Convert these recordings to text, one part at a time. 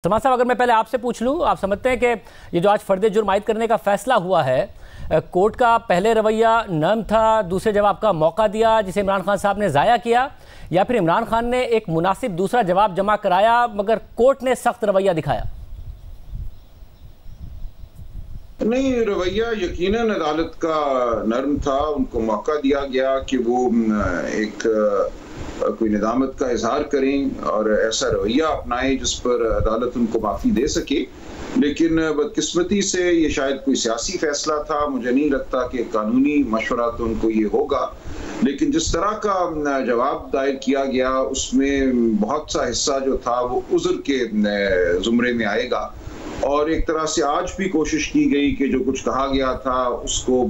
सलमान साहब, अगर मैं पहले आपसे पूछ लूं, आप समझते हैं कि ये जो आज फर्द जुर्म आयद करने का फैसला हुआ है, कोर्ट का पहले रवैया नर्म था, दूसरे जवाब का मौका दिया जिसे इमरान खान साहब ने ज़ाया किया, या फिर इमरान खान ने एक मुनासिब दूसरा जवाब जमा कराया मगर कोर्ट ने सख्त रवैया दिखाया? नहीं, रवैया यकीनन अदालत का नर्म था। उनको मौका दिया गया कि वो एक कोई निदामत का इजहार करें और ऐसा रवैया अपनाएं जिस पर अदालत उनको माफ़ी दे सके। लेकिन बदकिस्मती से ये शायद कोई सियासी फैसला था। मुझे नहीं लगता कि कानूनी मशवरा तो उनको ये होगा, लेकिन जिस तरह का जवाब दायर किया गया उसमें बहुत सा हिस्सा जो था वो उज़्र के ज़ुमरे में आएगा। और एक तरह से आज भी कोशिश की गई कि जो कुछ कहा गया था उसको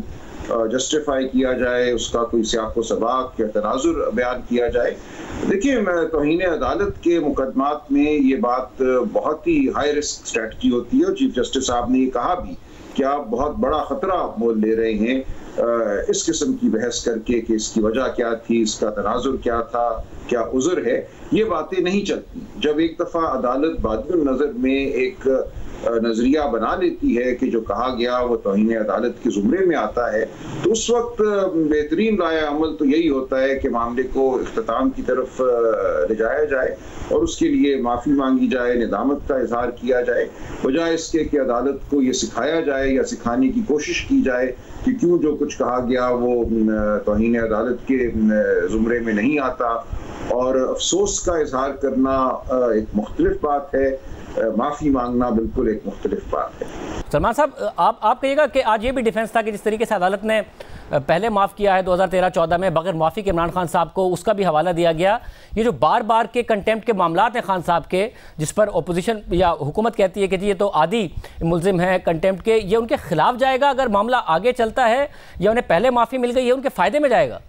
जस्टिफाई किया जाए, उसका कोई सियाक़ व सबाक़ या तनाजुर बयान किया जाए। देखिए, तौहीन अदालत के मुकदमात में ये बात बहुत ही हाई रिस्क स्ट्रेटजी होती है और चीफ जस्टिस साहब ने ये कहा भी कि आप बहुत बड़ा ख़तरा मोल ले रहे हैं इस किस्म की बहस करके कि इसकी वजह क्या थी, इसका तनाजुर क्या था, क्या उज़्र है। ये बातें नहीं चलती। जब एक दफ़ा अदालत बादिल नज़र में एक नजरिया बना लेती है कि जो कहा गया वो तौहीन अदालत के जुमरे में आता है, तो उस वक्त बेहतरीन राय अमल तो यही होता है कि मामले को इख्तिताम की तरफ ले जाया जाए और उसके लिए माफ़ी मांगी जाए, निदामत का इजहार किया जाए, बजाय इसके कि अदालत को ये सिखाया जाए या सिखाने की कोशिश की जाए कि क्यों जो कुछ कहा गया वो तौहीन अदालत के जुमरे में नहीं आता। और अफसोस का इजहार करना एक मुख्तलिफ बात है, माफ़ी मांगना बिल्कुल एक मुख्तलिफ बात है। सलमान साहब, आप कहिएगा कि आज ये भी डिफेंस था कि जिस तरीके से अदालत ने पहले माफ़ किया है 2013-14 में बगैर माफ़ी के इमरान खान साहब को, उसका भी हवाला दिया गया। ये जो बार बार के कंटेम्प्ट के मामलात हैं खान साहब के, जिस पर अपोजिशन या हुकूमत कहती है कि जी ये तो आदी मुल्जिम हैं कंटेम्प्ट के, ये उनके खिलाफ जाएगा अगर मामला आगे चलता है, या उन्हें पहले माफ़ी मिल गई, ये उनके फ़ायदे में जाएगा?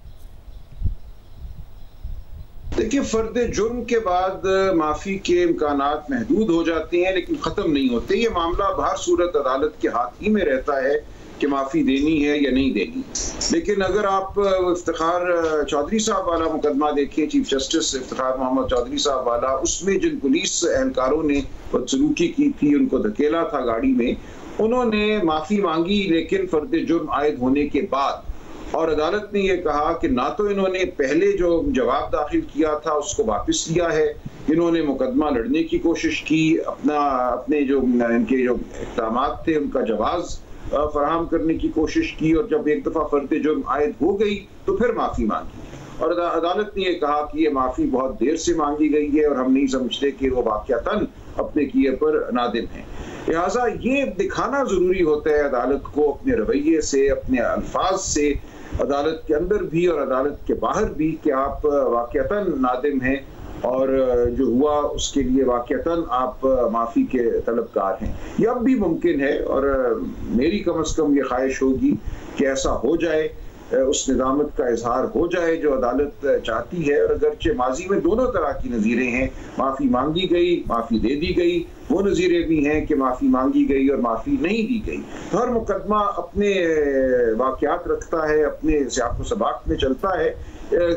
देखिए, फर्द जुर्म के बाद माफ़ी के इम्कानात महदूद हो जाते हैं लेकिन ख़त्म नहीं होते। ये मामला हर सूरत अदालत के हाथ ही में रहता है कि माफ़ी देनी है या नहीं देनी। लेकिन अगर आप इफ्तिखार चौधरी साहब वाला मुकदमा देखें, चीफ जस्टिस इफ्तिखार मोहम्मद चौधरी साहब वाला, उसमें जिन पुलिस एहलकारों ने बदसलूकी की थी, उनको धकेला था गाड़ी में, उन्होंने माफ़ी मांगी लेकिन फर्द जुर्म आयद होने के बाद। और अदालत ने यह कहा कि ना तो इन्होंने पहले जो जवाब दाखिल किया था उसको वापस लिया है, इन्होंने मुकदमा लड़ने की कोशिश की, अपने जो इनके जो इक़दामात थे उनका जवाज़ फराहम करने की कोशिश की, और जब एक दफ़ा फर्द जुर्म आयद हो गई तो फिर माफ़ी मांगी। और अदालत ने यह कहा कि ये माफ़ी बहुत देर से मांगी गई है और हम नहीं समझते कि वो वाक़यातन अपने किए पर नादिम है। लिहाजा ये दिखाना ज़रूरी होता है अदालत को अपने रवैये से, अपने अल्फाज से, अदालत के अंदर भी और अदालत के बाहर भी, कि आप वाक़यातन नादिम हैं और जो हुआ उसके लिए वाक़यातन आप माफ़ी के तलबगार हैं। ये अब भी मुमकिन है और मेरी कम अज़ कम ये ख्वाहिश होगी कि ऐसा हो जाए, उस निदामत का इजहार हो जाए जो अदालत चाहती है। और अगरचे माजी में दोनों तरह की नज़ीरें हैं, माफ़ी मांगी गई, माफ़ी दे दी गई, वो नज़ीरें भी हैं कि माफ़ी मांगी गई और माफ़ी नहीं दी गई। हर मुकदमा अपने वाक़यात रखता है, अपने सियाक़ व सबाक़ में चलता है।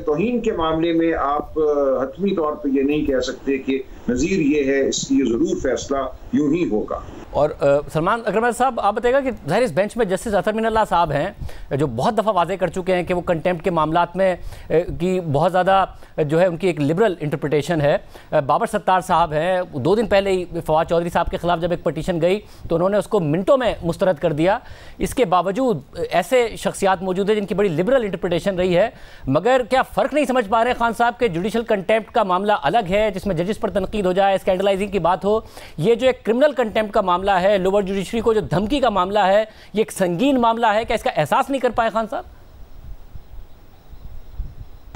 तौहीन के मामले में आप हतमी तौर पर यह नहीं कह सकते कि नज़ीर ये है इसलिए ज़रूर फैसला यूं ही होगा। और सलमान अग्रवाल साहब, आप बताइएगा कि ज़ाहिर इस बेंच में जस्टिस अतर मिनल्लाह साहब हैं जो बहुत दफ़ा वाज़े कर चुके हैं कि वो कंटेम्प्ट के मामलात में की बहुत ज़्यादा जो है उनकी एक लिबरल इंटरप्रिटेशन है। बाबर सत्तार साहब हैं, 2 दिन पहले ही फवाद चौधरी साहब के ख़िलाफ़ जब एक पटिशन गई तो उन्होंने उसको मिनटों में मुस्तरद कर दिया। इसके बावजूद ऐसे शख्सियात मौजूद हैं जिनकी बड़ी लिबरल इंटरप्रिटेशन रही है, मगर क्या फ़र्क नहीं समझ पा रहे खान साहब के जुडिशल कंटेम्प्ट का मामला अलग है जिसमें जजेस पर तनकीद हो जाए, स्कैंडलाइजिंग की बात हो, ये जो एक क्रिमिनल कंटेम्प्ट का मामला है, लोअर जुडिशरी को जो धमकी का मामला है, ये एक संगीन मामला है, क्या इसका एहसास नहीं कर पाए खान साहब?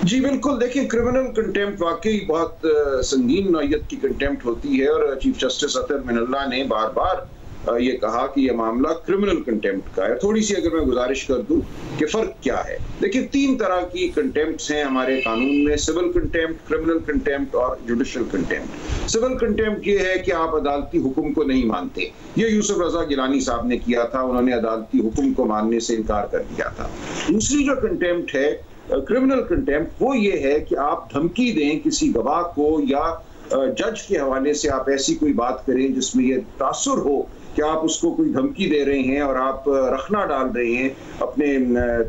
जी बिल्कुल, देखिए, क्रिमिनल कंटेम्प्ट वाकई बहुत संगीन नौयत की कंटेम्प्ट होती है और चीफ जस्टिस अतर मिनल्लाह ने बार बार ये कहा कि यह मामला क्रिमिनल कंटेम्प्ट का है। थोड़ी सी अगर मैं गुजारिश कर दूं कि फ़र्क क्या है। देखिए, 3 तरह की कंटेम्प्ट्स हैं हमारे कानून में, सिविल कंटेम्प्ट, क्रिमिनल कंटेम्प्ट और जुडिशल कंटेम्प्ट। सिविल कंटेम्प्ट ये है कि आप अदालती हुक्म को नहीं मानते। ये यूसुफ रजा गिलानी साहब ने किया था, उन्होंने अदालती हुक्म को मानने से इनकार कर दिया था। दूसरी जो कंटेम्प्ट है क्रिमिनल कंटेम्प्ट, वो ये है कि आप धमकी दें किसी गवाह को या जज के हवाले से आप ऐसी कोई बात करें जिसमें यह तासुर हो कि आप उसको कोई धमकी दे रहे हैं और आप रखना डाल रहे हैं अपने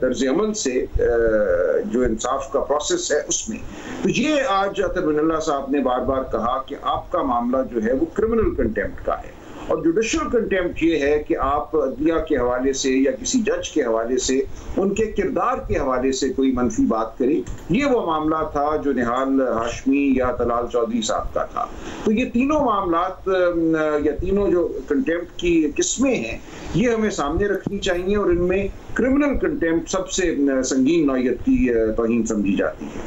तर्ज अमल से जो इंसाफ का प्रोसेस है उसमें। तो ये आज अतर मिनल्ला साहब ने बार बार कहा कि आपका मामला जो है वो क्रिमिनल कंटेम्प्ट का है, और जुडिशल कंटेम्प्ट ये है कि आप अदलिया के हवाले से या किसी जज के हवाले से उनके किरदार के हवाले से कोई मनफी बात करें। ये वो मामला था जो निहाल हाशमी या तलाल चौधरी साहब का था। तो ये तीनों मामलात या तीनों जो कंटेम्प्ट की किस्में हैं ये हमें सामने रखनी चाहिए, और इनमें क्रिमिनल कंटेम्प्ट सबसे संगीन नौयत की तौहीन समझी जाती है।